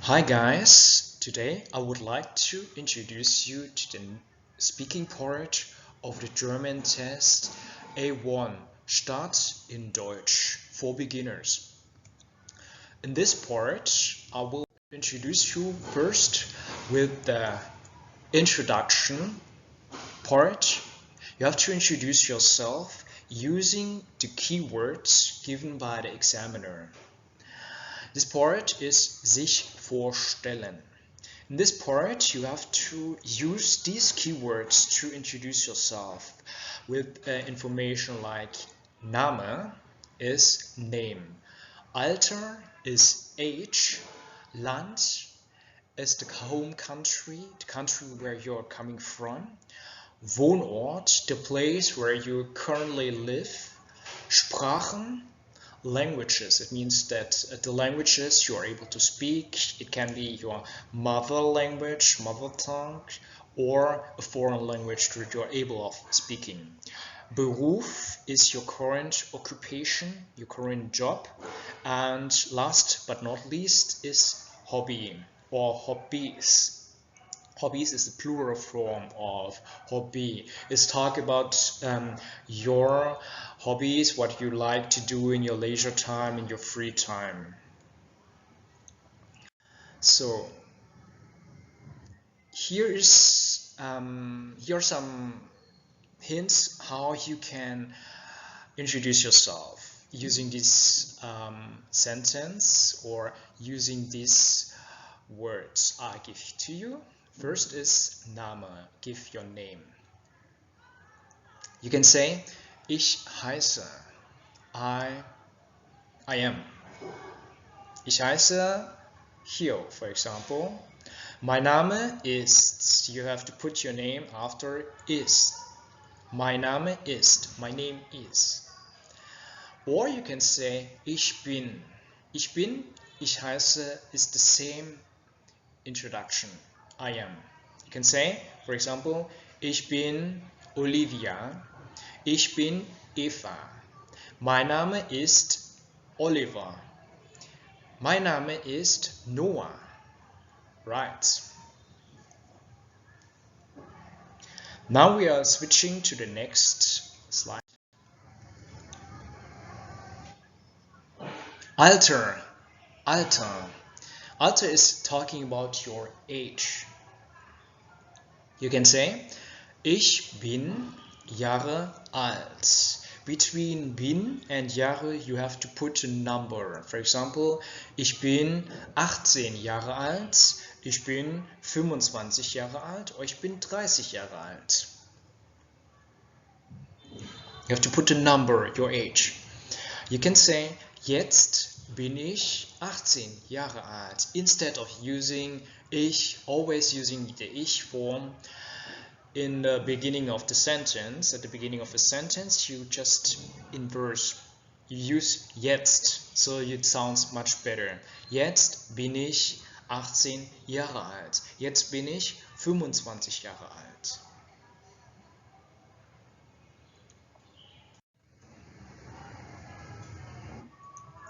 Hi guys, today I would like to introduce you to the speaking part of the German test A1 Start in Deutsch for beginners. In this part I will introduce you first with the introduction part. You have to introduce yourself using the keywords given by the examiner. This part is sich vorstellen. In this part, you have to use these keywords to introduce yourself with information like Name is name, Alter is age, Land is the home country, the country where you're coming from, Wohnort, the place where you currently live, Sprachen, languages. It means that the languages you are able to speak, it can be your mother language, mother tongue, or a foreign language that you are able of speaking. Beruf is your current occupation, your current job. And last but not least is hobby or hobbies. Hobbies is the plural form of hobby. It's talk about your hobbies, what you like to do in your leisure time, in your free time. So here are some hints how you can introduce yourself using this sentence or using these words I give to you. First is Name, give your name. You can say, ich heiße, I am. Ich heiße Hio, for example. Mein Name ist, you have to put your name after ist. Mein Name ist, my name is. Or you can say, ich bin. Ich bin, ich heiße is the same introduction. I am. You can say, for example, ich bin Olivia, ich bin Eva, mein Name ist Oliver, mein Name ist Noah. Right. Now we are switching to the next slide. Alter. Alter is talking about your age. You can say, ich bin Jahre alt. Between bin and Jahre you have to put a number. For example, ich bin 18 Jahre alt, ich bin 25 Jahre alt, oder ich bin 30 Jahre alt. You have to put a number, your age. You can say, jetzt bin ich 18 Jahre alt. Instead of using ich, always using the ich form in the beginning of the sentence. At the beginning of a sentence, you just inverse. You use jetzt, so it sounds much better. Jetzt bin ich 18 Jahre alt. Jetzt bin ich 25 Jahre alt.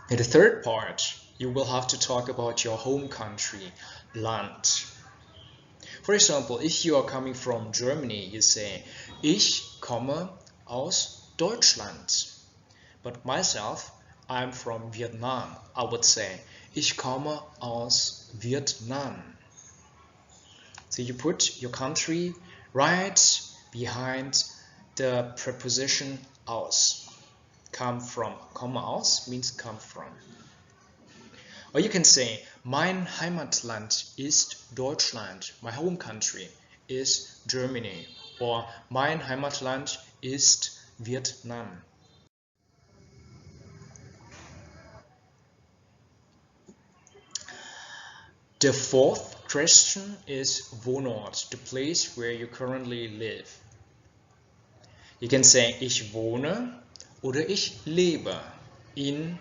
In the third part, you will have to talk about your home country, Land. For example, if you are coming from Germany, you say, ich komme aus Deutschland. But myself, I'm from Vietnam. I would say, ich komme aus Vietnam. So you put your country right behind the preposition aus. Come from. Komme aus means come from. Or you can say, mein Heimatland ist Deutschland. My home country is Germany. Or mein Heimatland ist Vietnam. The fourth question is Wohnort, the place where you currently live. You can say, ich wohne oder ich lebe in,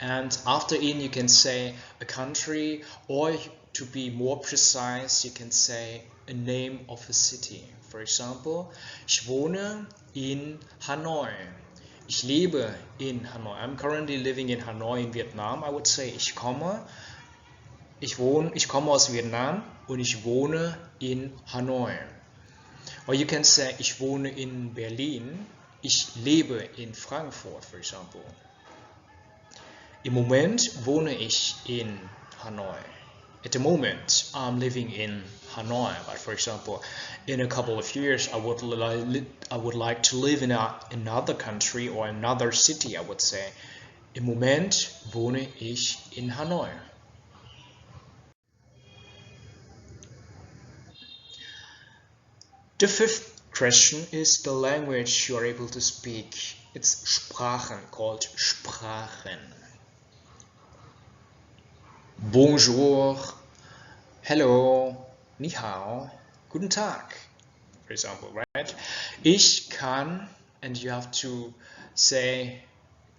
and after in you can say a country, or to be more precise you can say a name of a city. For example, ich wohne in Hanoi. Ich lebe in Hanoi. I'm currently living in Hanoi in Vietnam. I would say ich komme Ich komme aus Vietnam und ich wohne in Hanoi. Or you can say, ich wohne in Berlin, ich lebe in Frankfurt, for example. Im Moment wohne ich in Hanoi. At the moment, I'm living in Hanoi, but for example, in a couple of years, I would like to live in another country or another city, I would say. Im Moment wohne ich in Hanoi. The fifth question is the language you are able to speak. It's Sprachen, called Sprachen. Bonjour, hello, ni hao, guten Tag, for example, right? Ich kann, and you have to say,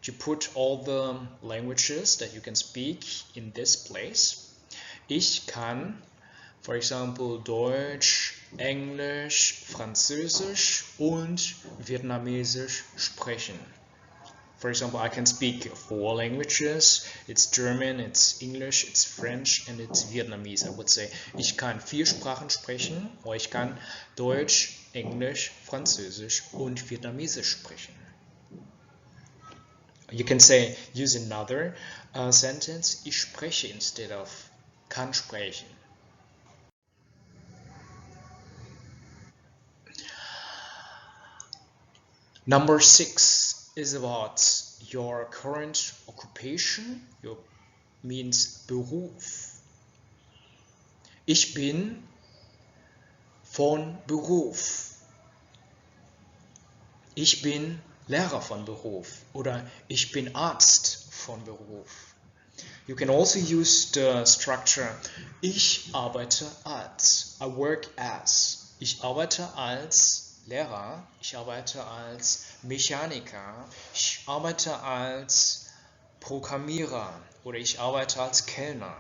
you put all the languages that you can speak in this place. Ich kann, for example, Deutsch, Englisch, Französisch und Vietnamesisch sprechen. For example, I can speak 4 languages. It's German, it's English, it's French, and it's Vietnamese. I would say, ich kann 4 Sprachen sprechen, oder ich kann Deutsch, Englisch, Französisch und Vietnamesisch sprechen. You can say, use another sentence, ich spreche instead of kann sprechen. Number 6 is about your current occupation, means Beruf. Ich bin von Beruf. Ich bin Lehrer von Beruf oder ich bin Arzt von Beruf. You can also use the structure ich arbeite als, I work as. Ich arbeite als Lehrer, ich arbeite als Mechaniker, ich arbeite als Programmierer oder ich arbeite als Kellner.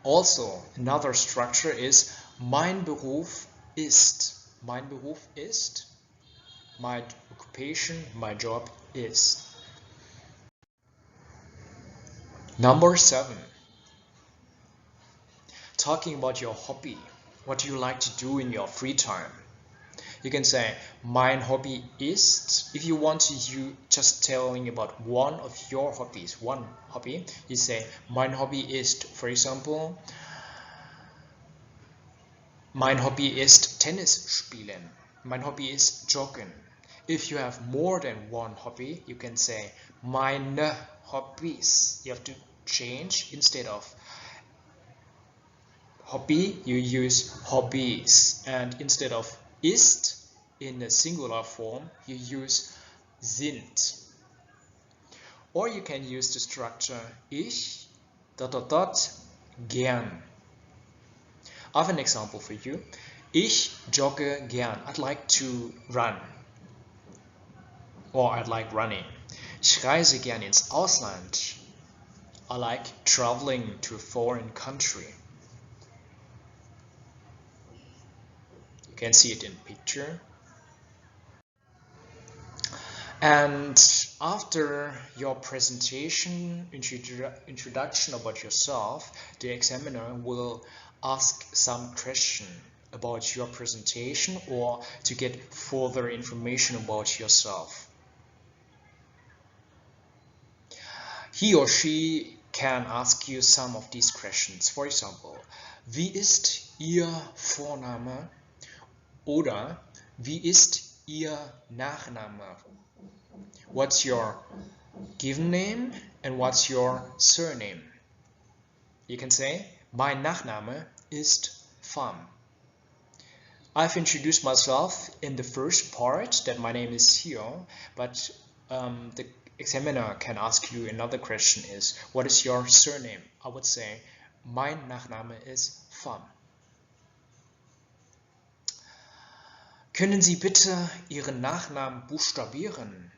Also, another structure is mein Beruf ist. Mein Beruf ist. My occupation, my job is. Number 7. Talking about your hobby. What do you like to do in your free time? You can say, mein Hobby ist. If you want to, you just telling about one of your hobbies, one hobby, you say, mein Hobby ist, for example, mein Hobby ist Tennis spielen. Mein Hobby ist joggen. If you have more than one hobby, you can say, meine Hobbys. You have to change instead of hobby, you use hobbies, and instead of ist in the singular form, you use sind. Or you can use the structure ich ... gern. I have an example for you. Ich jogge gern. I'd like to run. Or I'd like running. Ich reise gern ins Ausland. I like traveling to a foreign country. You can see it in picture. And after your presentation, introduction about yourself, the examiner will ask some question about your presentation or to get further information about yourself. He or she can ask you some of these questions. For example, wie ist Ihr Vorname? Oder wie ist Ihr Nachname? What's your given name and what's your surname? You can say, mein Nachname ist Pham. I've introduced myself in the first part that my name is Theo, but the examiner can ask you another question is, what is your surname? I would say, mein Nachname ist Pham. Können Sie bitte Ihren Nachnamen buchstabieren?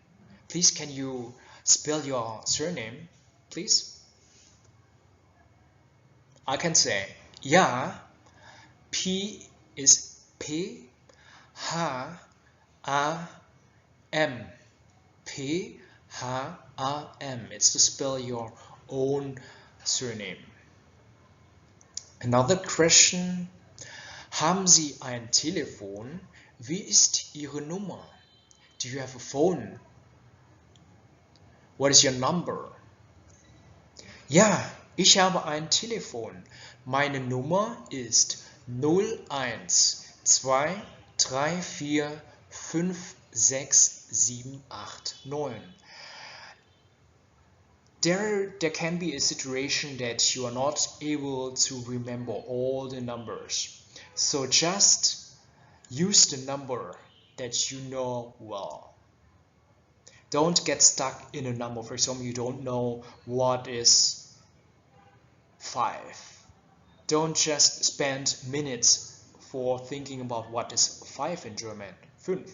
Please, can you spell your surname, please? I can say, ja, P is P, H, A, M. P, H, A, M. It's to spell your own surname. Another question. Haben Sie ein Telefon? Wie ist Ihre Nummer? Do you have a phone? What is your number? Ja, ich habe ein Telefon. Meine Nummer ist 0123456789. There can be a situation that you are not able to remember all the numbers. So just use the number that you know well. Don't get stuck in a number. For example, you don't know what is 5. Don't just spend minutes for thinking about what is 5 in German. 5.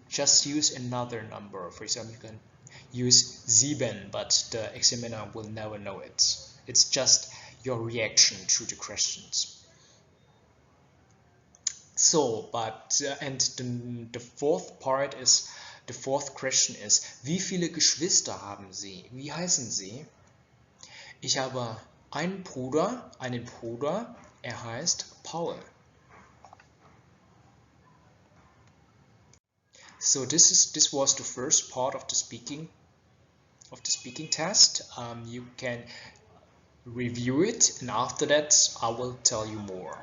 Just use another number. For example, you can use 7, but the examiner will never know it. It's just your reaction to the questions. So, and the fourth question is, wie viele Geschwister haben Sie? Wie heißen Sie? Ich habe einen Bruder, er heißt Paul. So this was the first part of the speaking test. You can review it, and after that I will tell you more.